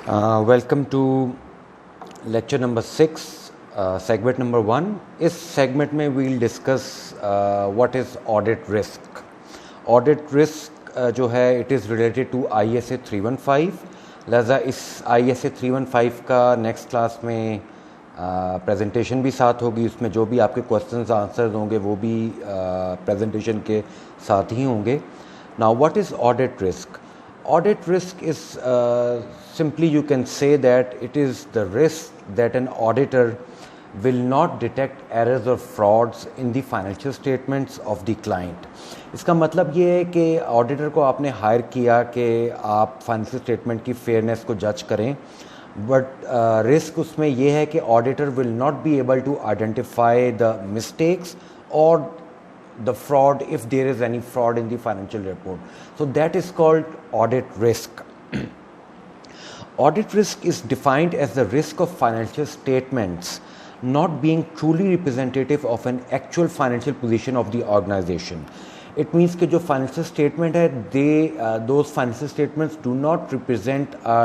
Welcome to lecture number 6 segment number 1। इस segment में we'll discuss what is audit risk. Audit risk जो है it is related to ISA 315। लिहाजा इस ISA 315 का नेक्स्ट क्लास में प्रेजेंटेशन भी साथ होगी। उसमें जो भी आपके क्वेश्चंस आंसर्स होंगे वो भी प्रेजेंटेशन के साथ ही होंगे। Now what is audit risk? Audit risk is simply you can say that it is the risk that an auditor will not detect errors or frauds in the financial statements of the client। इसका मतलब ये है कि auditor को आपने higher किया कि आप फाइनेंशियल स्टेटमेंट की फेयरनेस को जज करें, बट रिस्क उसमें ये है कि auditor will not be able to identify the mistakes और the fraud if there is any fraud in the financial report. So that is called audit risk. Audit risk is defined as the risk of financial statements not being truly representative of an actual financial position of the organization. It means कि जो financial statement है those financial statements do not represent a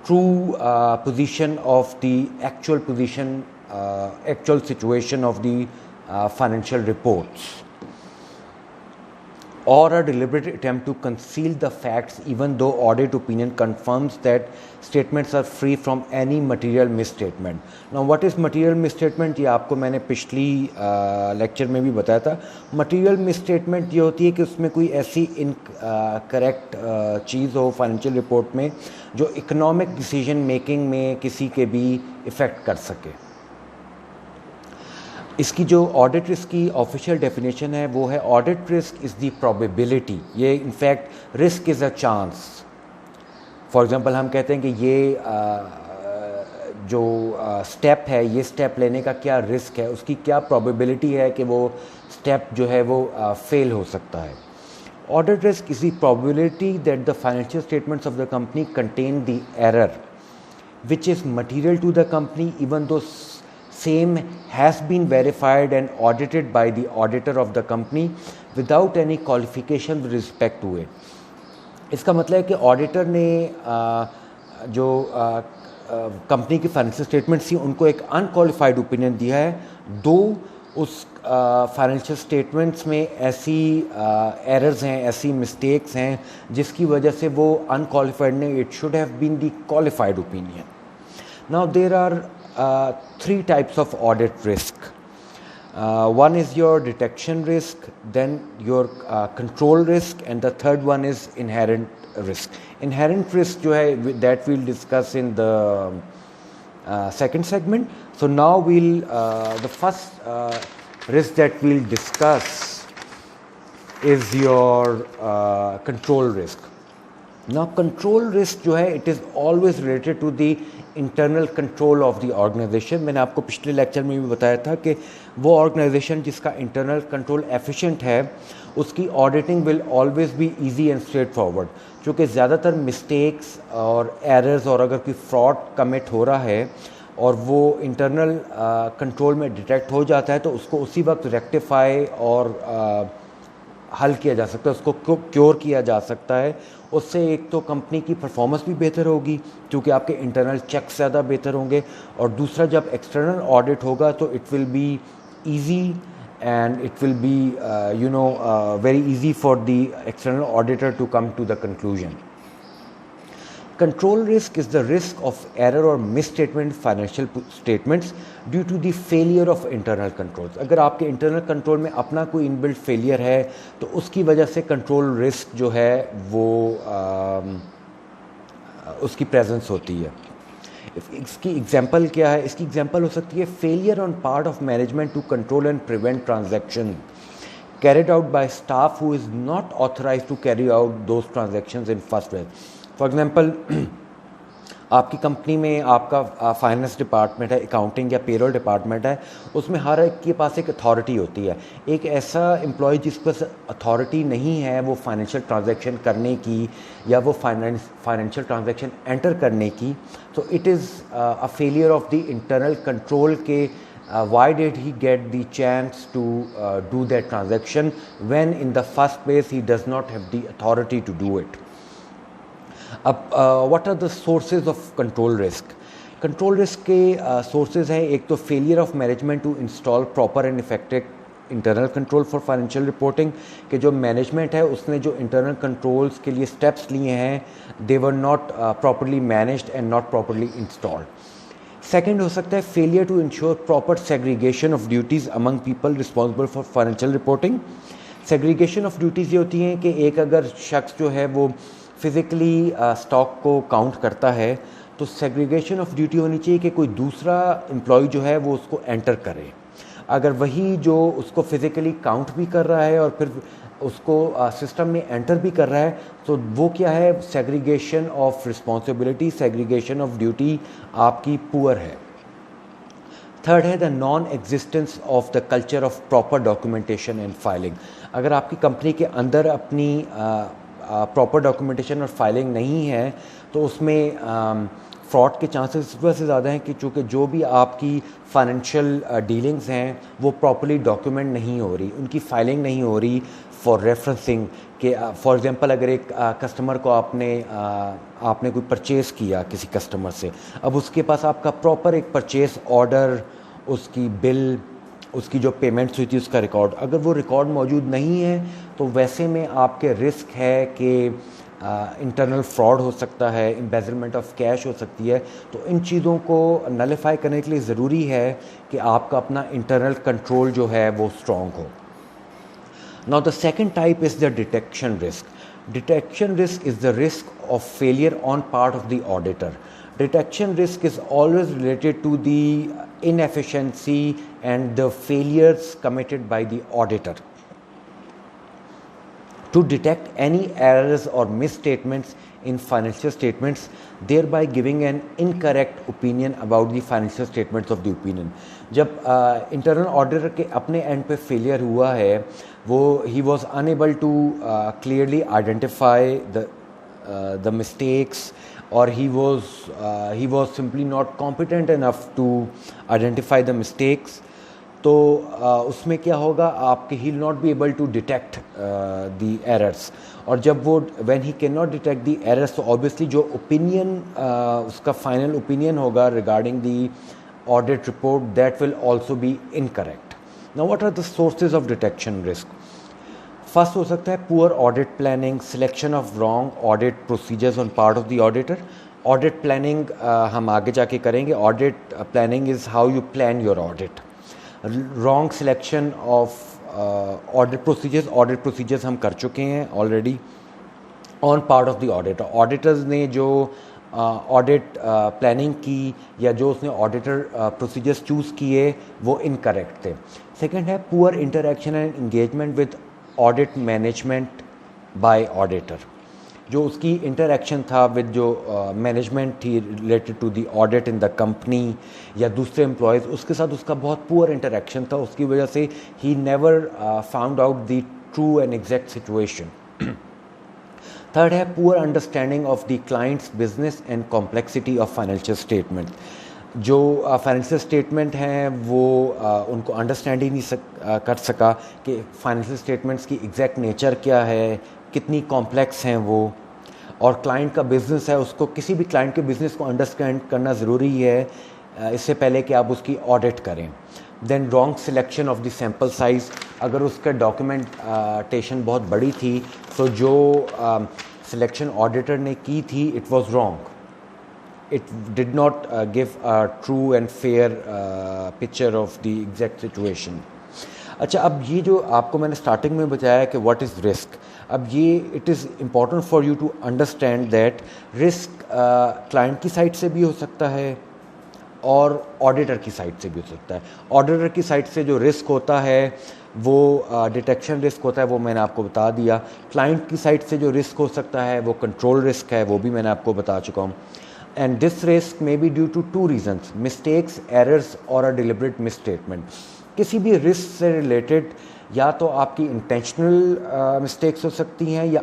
true position of the actual position, actual situation of the financial reports, or a deliberate attempt to conceal the facts even though audit opinion confirms that statements are free from any material misstatement. Now what is material misstatement? ये आपको मैंने पिछली lecture में भी बताया था। material misstatement ये होती है कि उसमें कोई ऐसी इनकरेक्ट चीज़ हो फाइनेंशियल रिपोर्ट में जो इकोनॉमिक डिसीजन मेकिंग में किसी के भी इफ़ेक्ट कर सके। इसकी जो ऑडिट रिस्क की ऑफिशियल डेफिनेशन है वो है audit risk is the probability. ये in fact risk is a chance. For example हम कहते हैं कि ये जो स्टेप है, ये स्टेप लेने का क्या रिस्क है, उसकी क्या प्रोबेबिलिटी है कि वो स्टेप जो है वो फेल हो सकता है। Audit risk is the probability that the financial statements of the company contain the error which is material to the company even though same has been verified and audited by the auditor of the company without any qualification with respect to it। इसका मतलब है कि auditor ने जो company की financial statements थी उनको एक अनक्वालिफाइड ओपिनियन दिया है, दो उस फाइनेंशियल स्टेटमेंट्स में ऐसी एरर्स हैं, ऐसी मिस्टेक्स हैं जिसकी वजह से वो अनक्वालिफाइड ने it should have been the qualified opinion. Now there are three types of audit risk. One is your detection risk, then your control risk, and the third one is inherent risk. Inherent risk जो है that we'll discuss in the second segment. So now the first risk that we'll discuss is your control risk. Now control risk जो है it is always related to the internal control of the organisation. मैंने आपको पिछले lecture में भी बताया था कि वो ऑर्गेनाइजेशन जिसका इंटरनल कंट्रोल एफिशिएंट है उसकी auditing will always be easy and straight forward, क्योंकि ज़्यादातर मिस्टेक्स और एरर्स और अगर कोई फ्रॉड कमिट हो रहा है और वो इंटरनल कंट्रोल में डिटेक्ट हो जाता है तो उसको उसी वक्त रेक्टिफाई और हल किया जा सकता है, उसको क्योर किया जा सकता है। उससे एक तो कंपनी की परफॉर्मेंस भी बेहतर होगी क्योंकि आपके इंटरनल चेक्स ज़्यादा बेहतर होंगे, और दूसरा जब एक्सटर्नल ऑडिट होगा तो it will be easy and it will be very easy for the external auditor to come to the conclusion. Control risk is the risk of error or misstatement in financial statements due to the failure of internal controls। अगर आपके internal control में अपना कोई inbuilt failure है तो उसकी वजह से control risk जो है वो उसकी presence होती है। इसकी एग्जाम्पल क्या है? इसकी एग्जाम्पल हो सकती है failure on part of management to control and prevent transaction carried out by staff who is not authorized to carry out those transactions in first place। For example आपकी कंपनी में आपका finance department है, accounting या payroll department है, उसमें हर एक के पास एक अथॉरिटी होती है। एक ऐसा एम्प्लॉय जिसके पास अथॉरिटी नहीं है वो फाइनेंशियल ट्रांजैक्शन करने की या वो फाइनेंशियल ट्रांजैक्शन एंटर करने की, तो it is a failure of the internal control के why did he get the chance to do that transaction when in the first place he does not have the authority to do it। अब what are the sources of control risk? Control risk के sources हैं, एक तो failure of management to install proper and effective internal control for financial reporting, कि जो management है उसने जो इंटरनल कंट्रोल्स के लिए स्टेप्स लिए हैं they were not properly managed and not properly installed. Second हो सकता है failure to ensure proper segregation of duties among people responsible for financial reporting. Segregation of duties ये होती हैं कि एक अगर शख्स जो है वो फिज़िकली स्टॉक को काउंट करता है तो सेग्रीगेशन ऑफ ड्यूटी होनी चाहिए कि कोई दूसरा एम्प्लॉय जो है वो उसको एंटर करे। अगर वही जो उसको फिज़िकली काउंट भी कर रहा है और फिर उसको सिस्टम में एंटर भी कर रहा है, तो वो क्या है, segregation of responsibility, segregation of duty आपकी पुअर है। थर्ड है the non existence of the culture of proper documentation and filing. अगर आपकी कंपनी के अंदर अपनी प्रॉपर डॉक्यूमेंटेशन और फाइलिंग नहीं है तो उसमें फ्रॉड के चांसेस इस वजह से ज़्यादा हैं कि चूँकि जो भी आपकी फाइनेंशियल डीलिंग्स हैं वो प्रॉपर्ली डॉक्यूमेंट नहीं हो रही, उनकी फाइलिंग नहीं हो रही फॉर रेफरेंसिंग। कि फॉर एग्जांपल अगर एक कस्टमर को आपने कोई परचेज़ किया किसी कस्टमर से, अब उसके पास आपका प्रॉपर एक परचेज़ ऑर्डर, उसकी बिल, उसकी जो पेमेंट्स हुई थी उसका रिकॉर्ड, अगर वो रिकॉर्ड मौजूद नहीं है तो वैसे में आपके रिस्क है कि इंटरनल फ्रॉड हो सकता है, एम्बेजलमेंट ऑफ कैश हो सकती है। तो इन चीज़ों को नलिफाई करने के लिए ज़रूरी है कि आपका अपना इंटरनल कंट्रोल जो है वो स्ट्रॉन्ग हो। Now the second type is the detection risk. Detection risk is the risk of failure on part of the auditor. Detection risk is always related to the inefficiency and the failures committed by the auditor. To detect any errors or misstatements in financial statements, thereby giving an incorrect opinion about the financial statements of the opinion. जब internal auditor के अपने end पे failure हुआ है, वो he was unable to clearly identify the mistakes, or he was simply not competent enough to identify the mistakes. तो उसमें क्या होगा, आपके he will not be able to detect the errors, और जब वो when he cannot detect the errors तो obviously जो opinion उसका final opinion होगा regarding the audit report, that will also be incorrect. Now what are the sources of detection risk? First हो सकता है poor audit planning, selection of wrong audit procedures on part of the auditor. Audit planning हम आगे जाके करेंगे। Audit planning is how you plan your audit. Wrong selection of audit procedures हम कर चुके हैं already on part of the auditor. Auditors ने जो ऑडिट प्लानिंग की या जो उसने ऑडिटर प्रोसीजर्स चूज़ किए वो इनकरेक्ट थे। सेकेंड है poor interaction and engagement with audit management by auditor. जो उसकी इंटरेक्शन था विद जो मैनेजमेंट थी related to the audit in the company या दूसरे एम्प्लॉयज़, उसके साथ उसका बहुत पुअर इंटरेक्शन था, उसकी वजह से ही never found out the true and exact situation. Third है poor understanding of the client's business and complexity of financial statement. जो फाइनेंशियल स्टेटमेंट हैं वो उनको अंडरस्टैंड ही नहीं कर सका कि फाइनेंशियल स्टेटमेंट्स की एग्जैक्ट नेचर क्या है, कितनी कॉम्प्लेक्स हैं वो, और क्लाइंट का बिज़नेस है, उसको किसी भी क्लाइंट के बिज़नेस को अंडरस्टैंड करना ज़रूरी है इससे पहले कि आप उसकी ऑडिट करें। Then wrong selection of the sample size. अगर उसका डॉक्यूमेंटेशन बहुत बड़ी थी तो जो सिलेक्शन ऑडिटर ने की थी it was wrong, it did not give a true and fair picture of the exact situation. अच्छा, अब ये जो आपको मैंने स्टार्टिंग में बताया कि व्हाट इज़ रिस्क, अब ये it is important for you to understand that risk client की साइड से भी हो सकता है और ऑडिटर की साइड से भी हो सकता है। ऑडिटर की साइड से जो रिस्क होता है वो डिटेक्शन रिस्क होता है, वो मैंने आपको बता दिया। क्लाइंट की साइड से जो रिस्क हो सकता है वो कंट्रोल रिस्क है, वो भी मैंने आपको बता चुका हूँ। And this risk may be due to two reasons: mistakes, errors or a deliberate misstatement. किसी भी रिस्क से रिलेटेड या तो आपकी इंटेंशनल मिस्टेक्स हो सकती हैं या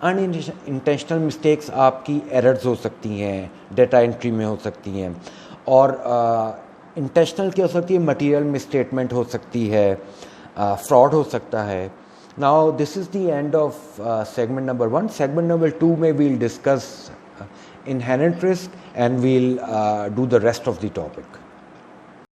अनइंटेंशनल मिस्टेक्स आपकी एरर्स हो सकती हैं, डेटा एंट्री में हो सकती हैं, और इंटेंशनल क्या हो सकती है, मटेरियल मिसस्टेटमेंट हो सकती है, फ्रॉड हो सकता है। Now this is the end of segment number 1. Segment number 2 में we'll discuss inherent risk and we'll do the rest of the topic.